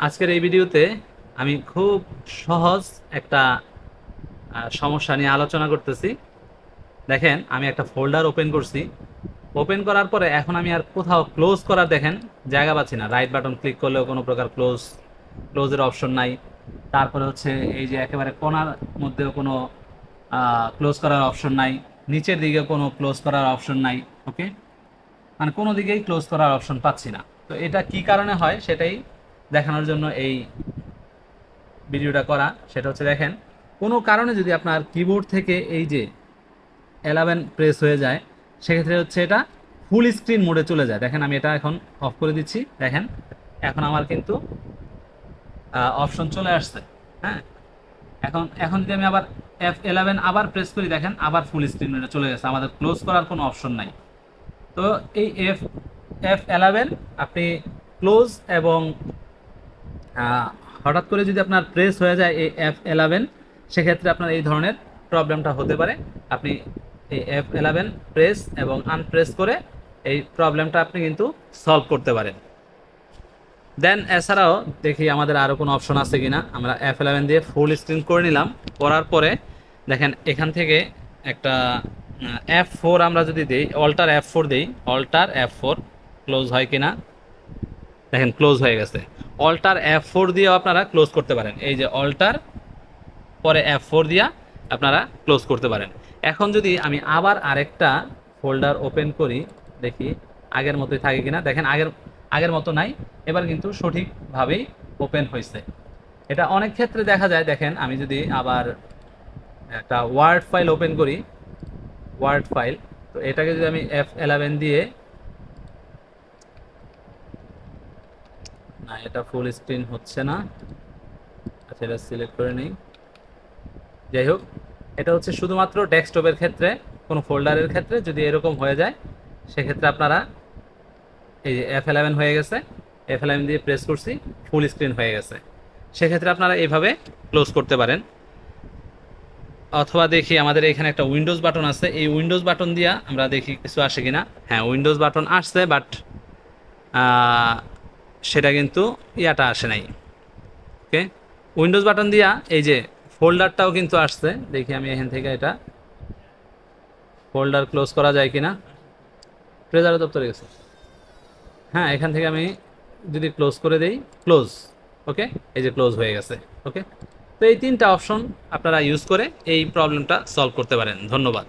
আজকের এই ভিডিওতে আমি খুব সহজ একটা সমস্যা নিয়ে আলোচনা করতেছি। দেখেন, আমি একটা ফোল্ডার ওপেন করছি। ওপেন করার পরে এখন আমি আর কোথাও ক্লোজ করার দেখেন জায়গা পাচ্ছি না। রাইট বাটন ক্লিক করলেও কোনো প্রকার ক্লোজের অপশন নাই। তারপরে হচ্ছে এই যে একেবারে কোণার মধ্যেও কোনো ক্লোজ করার অপশন নাই। নিচের দিকে কোনো ক্লোজ করার অপশন নাই। ওকে, মানে কোনো দিকেই ক্লোজ করার অপশন পাচ্ছি না। তো এটা কি কারণে হয় সেটাই দেখানোর জন্য এই ভিডিওটা করা। সেটা হচ্ছে, দেখেন, কোনো কারণে যদি আপনার কিবোর্ড থেকে এই যে 11 প্রেস হয়ে যায়, সেক্ষেত্রে হচ্ছে এটা ফুল স্ক্রিন মোডে চলে যায়। দেখেন, আমি এটা এখন অফ করে দিচ্ছি। দেখেন, এখন আমার কিন্তু অপশন চলে আসছে। হ্যাঁ, এখন এখন যদি আমি আবার F11 আবার প্রেস করি, দেখেন আবার ফুল স্ক্রিন মোডে চলে গেছে। আমাদের ক্লোজ করার কোনো অপশন নাই। তো এই F11 আপনি ক্লোজ এবং হঠাৎ করে যদি আপনার প্রেস হয়ে যায় এই F11, সেক্ষেত্রে আপনার এই ধরনের প্রবলেমটা হতে পারে। আপনি এই F11 প্রেস এবং আনপ্রেস করে এই প্রবলেমটা আপনি কিন্তু সলভ করতে পারেন। দেন এছাড়াও দেখি আমাদের আরও কোনো অপশন আছে কিনা। আমরা F11 দিয়ে ফুল স্ক্রিন করে নিলাম। করার পরে দেখেন এখান থেকে একটা F4 আমরা যদি দিই, অল্টার F4 দিই, অল্টার F4 ক্লোজ হয় কিনা। দেখেন ক্লোজ হয়ে গেছে। অল্টার F4 দিয়েও আপনারা ক্লোজ করতে পারেন। এই যে অল্টার পরে F4 দিয়া আপনারা ক্লোজ করতে পারেন। এখন যদি আমি আবার আরেকটা ফোল্ডার ওপেন করি, দেখি আগের মতোই থাকে কিনা। দেখেন আগের আগের মতো নাই, এবার কিন্তু সঠিকভাবেই ওপেন হয়েছে। এটা অনেক ক্ষেত্রে দেখা যায়। দেখেন, আমি যদি আবার একটা ওয়ার্ড ফাইল ওপেন করি, ওয়ার্ড ফাইল, তো এটাকে যদি আমি F11 দিয়ে, না এটা ফুল স্ক্রিন হচ্ছে না। আচ্ছা, এটা সিলেক্ট করে নিই। যাই হোক, এটা হচ্ছে শুধুমাত্র ডেস্কটপের ক্ষেত্রে। কোনো ফোল্ডারের ক্ষেত্রে যদি এরকম হয়ে যায়, সেক্ষেত্রে আপনারা এই যে F11 হয়ে গেছে, F11 দিয়ে প্রেস করছি, ফুল স্ক্রিন হয়ে গেছে। সেক্ষেত্রে আপনারা এইভাবে ক্লোজ করতে পারেন। অথবা দেখি আমাদের এখানে একটা উইন্ডোজ বাটন আছে, এই উইন্ডোজ বাটন দিয়া আমরা দেখি কিছু আসে কিনা। হ্যাঁ, উইন্ডোজ বাটন আসছে, বাট সেটা কিন্তু ইয়াটা আসে নাই। ওকে, উইন্ডোজ বাটন দিয়া এই যে ফোল্ডারটাও কিন্তু আসছে। দেখি আমি এখান থেকে এটা ফোল্ডার ক্লোজ করা যায় কিনা। ট্রেজার দপ্তরে গেছে। হ্যাঁ, এখান থেকে আমি যদি ক্লোজ করে দেই, ক্লোজ। ওকে, এই যে ক্লোজ হয়ে গেছে। ওকে, তো এই তিনটা অপশন আপনারা ইউজ করে এই প্রবলেমটা সলভ করতে পারেন। ধন্যবাদ।